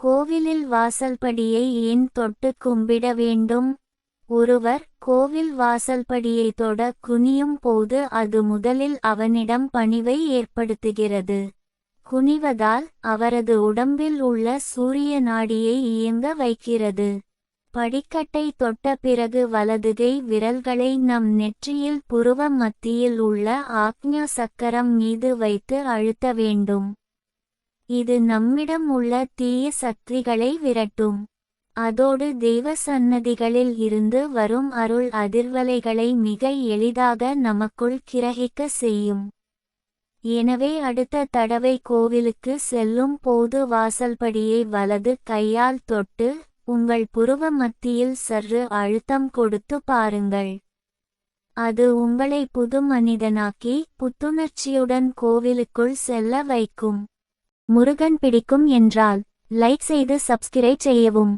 கோவிலில் வாசல்படியை ஏன் தொட்டு கும்பிட வேண்டும்? ஒருவர் கோவில் வாசல்படியை தொட குனியும் போது அது முதலில் அவனிடம் பணிவை ஏற்படுத்துகிறது. குனிவதால் அவரது உடம்பில் உள்ள சூரிய நாடியை இயங்க வைக்கிறது. படிக்கட்டை தொட்ட பிறகு வலதுகை விரல்களை நம் நெற்றியில் புருவ மத்தியில் உள்ள ஆக்ஞா சக்கரம் மீது வைத்து அழுத்த வேண்டும். இது நம்மிடம் உள்ள தீய சக்திகளை விரட்டும். அதோடு தெய்வ சன்னதிகளில் இருந்து வரும் அருள் அதிர்வலைகளை மிக எளிதாக நமக்குள் கிரகிக்க செய்யும். எனவே அடுத்த தடவை கோவிலுக்கு செல்லும் போது வாசல்படியை வலது கையால் தொட்டு உங்கள் புருவ மத்தியில் சற்று அழுத்தம் கொடுத்து பாருங்கள். அது உங்களை புது மனிதனாக்கி புத்துணர்ச்சியுடன் கோவிலுக்குள் செல்ல வைக்கும். முருகன் பிடிக்கும் என்றால் லைக் செய்து சப்ஸ்கிரைப் செய்யவும்.